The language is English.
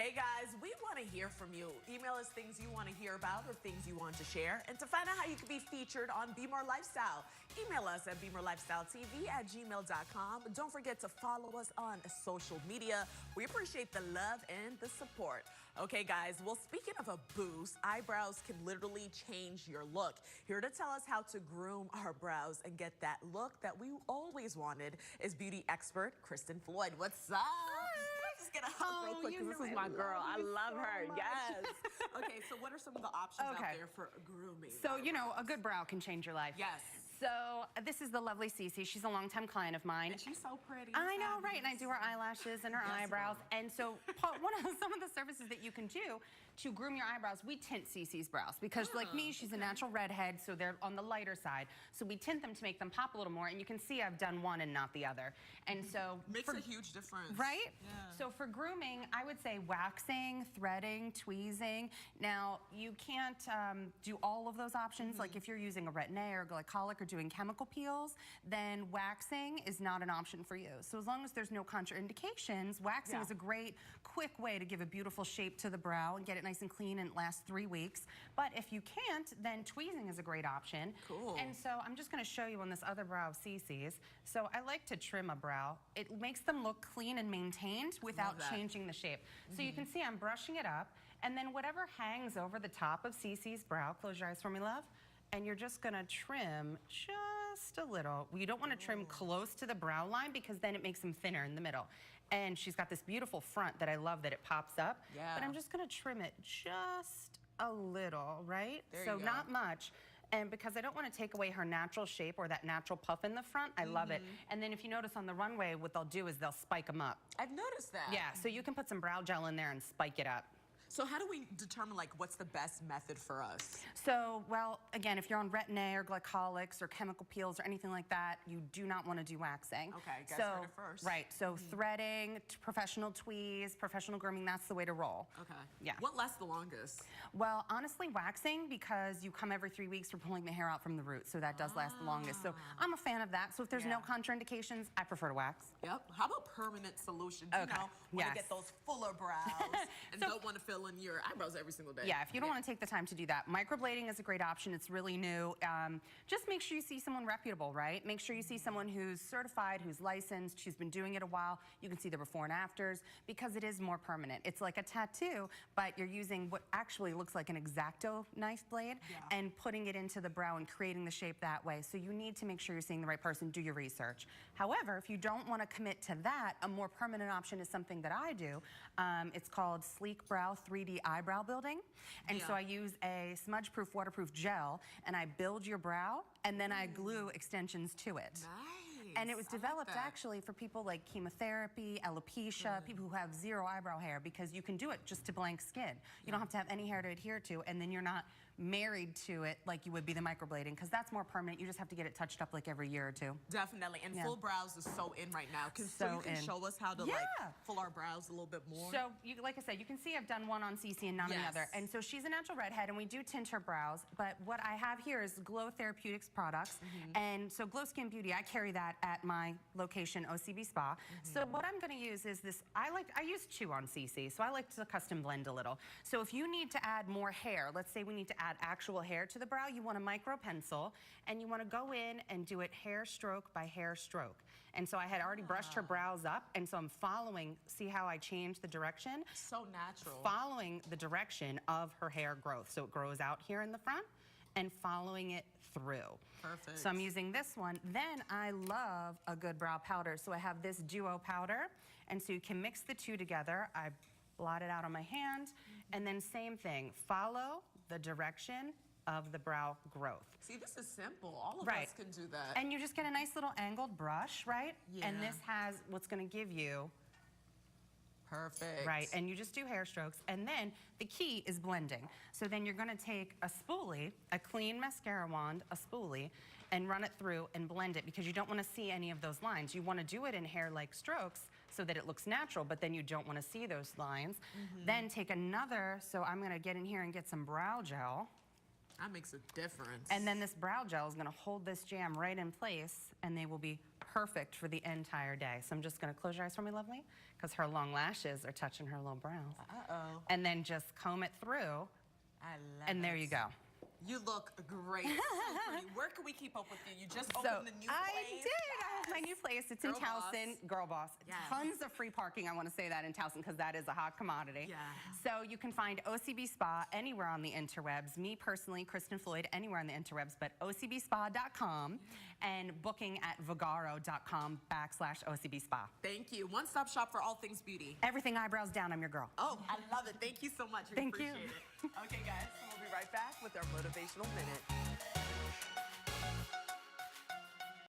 Hey guys, we want to hear from you. Email us things you want to hear about or things you want to share. And to find out how you can be featured on BMORE Lifestyle, email us at bmorelifestyletv@gmail.com. Don't forget to follow us on social media. We appreciate the love and the support. Okay guys, well, speaking of a boost, eyebrows can literally change your look. Here to tell us how to groom our brows and get that look that we always wanted is beauty expert Kristen Floyd. What's up? Just get a hug real quick, because this is my girl. I love her. Yes. Okay, so what are some of the options out there for grooming? So, you know, a good brow can change your life. Yes. So this is the lovely Cece. She's a longtime client of mine. And she's so pretty. I know, right? And I do her eyelashes and her eyebrows. And so some of the services that you can do to groom your eyebrows, we tint Cece's brows because like me, she's a natural redhead, so they're on the lighter side. So we tint them to make them pop a little more. And you can see I've done one and not the other. And so makes a huge difference. Right? Yeah. So for grooming, I would say waxing, threading, tweezing. Now, you can't do all of those options. Like if you're using a retin-A or glycolic or doing chemical peels, then waxing is not an option for you. So as long as there's no contraindications, waxing is a great, quick way to give a beautiful shape to the brow and get it nice and clean, and it lasts 3 weeks. But if you can't, then tweezing is a great option. Cool. And so I'm just gonna show you on this other brow of Cece's. So I like to trim a brow. It makes them look clean and maintained without changing the shape. So you can see I'm brushing it up, and then whatever hangs over the top of Cece's brow, close your eyes for me, love, and you're just gonna trim just a little. You don't wanna trim close to the brow line because then it makes them thinner in the middle. And she's got this beautiful front that I love that it pops up, but I'm just gonna trim it just a little, right? So not much. And because I don't want to take away her natural shape or that natural puff in the front, I love it. And then if you notice on the runway, what they'll do is they'll spike them up. I've noticed that. Yeah, so you can put some brow gel in there and spike it up. So how do we determine like what's the best method for us? So, well, again, if you're on retin-A or glycolics or chemical peels or anything like that, you do not want to do waxing. Okay, guys heard it first. Right, so threading, professional tweeze, professional grooming, that's the way to roll. Okay. Yeah. What lasts the longest? Well, honestly, waxing, because you come every 3 weeks for pulling the hair out from the root, so that does last the longest. So I'm a fan of that. So if there's no contraindications, I prefer to wax. Yep. How about permanent solutions? You know, want to get those fuller brows and don't want to fill in your eyebrows every single day. Yeah, if you don't want to take the time to do that, microblading is a great option. It's really new. Just make sure you see someone reputable, right? Make sure you see someone who's certified, who's licensed, who's been doing it a while. You can see the before and afters because it is more permanent. It's like a tattoo, but you're using what actually looks like an X-Acto knife blade and putting it into the brow and creating the shape that way. So you need to make sure you're seeing the right person, do your research. However, if you don't want to commit to that, a more permanent option is something that I do. It's called Sleek Brow 3D Eyebrow Building. And so I use a smudge-proof, waterproof gel, and I build your brow, and then I glue extensions to it. Nice. And it was developed actually for people like chemotherapy, alopecia, people who have zero eyebrow hair, because you can do it just to blank skin. You don't have to have any hair to adhere to, and then you're not married to it like you would be the microblading, because that's more permanent. You just have to get it touched up like every year or two. Definitely. And full brows is so in right now. So you can show us how to like full our brows a little bit more. So like I said, you can see I've done one on Cece and none on the other. And so she's a natural redhead, and we do tint her brows. But what I have here is Glow Therapeutics products. And so Glow Skin Beauty, I carry that at my location, OCB Spa. So what I'm going to use is this. I use 2 on Cece, so I like to custom blend a little. So if you need to add more hair, let's say we need to add actual hair to the brow, you want a micro pencil, and you want to go in and do it hair stroke by hair stroke. And so I had already brushed her brows up, and so I'm following, see how I changed the direction? So natural. Following the direction of her hair growth. So it grows out here in the front, and following it through. Perfect. So I'm using this one. Then I love a good brow powder. So I have this duo powder, and so you can mix the two together. I blot it out on my hand, and then same thing, follow the direction of the brow growth. See, this is simple. All of us can do that. And you just get a nice little angled brush, right? And this has what's gonna give you perfect. Right, and you just do hair strokes, and then the key is blending. So then you're gonna take a spoolie, a clean mascara wand, a spoolie, and run it through and blend it, because you don't wanna see any of those lines. You wanna do it in hair-like strokes so that it looks natural, but then you don't wanna see those lines. Then take another, so I'm gonna get in here and get some brow gel. That makes a difference. And then this brow gel is gonna hold this jam right in place, and they will be perfect for the entire day. So I'm just gonna close your eyes for me, lovely, because her long lashes are touching her little brows. and then just comb it through, I love and there you go. You look great. So pretty. Where can we keep up with you? You just opened the new place. I did. I have my new place. It's in Towson. Girl Boss. Yes. Tons of free parking. I want to say that in Towson because that is a hot commodity. Yeah. So you can find OCB Spa anywhere on the interwebs. Me personally, Kristen Floyd, anywhere on the interwebs, but OCBSpa.com and booking at vagaro.com/OCB Spa. Thank you. One-stop shop for all things beauty. Everything eyebrows down. I'm your girl. Oh, I love it. Thank you so much. We Thank appreciate you. it. Okay, guys, we'll be right back with our motivational minute.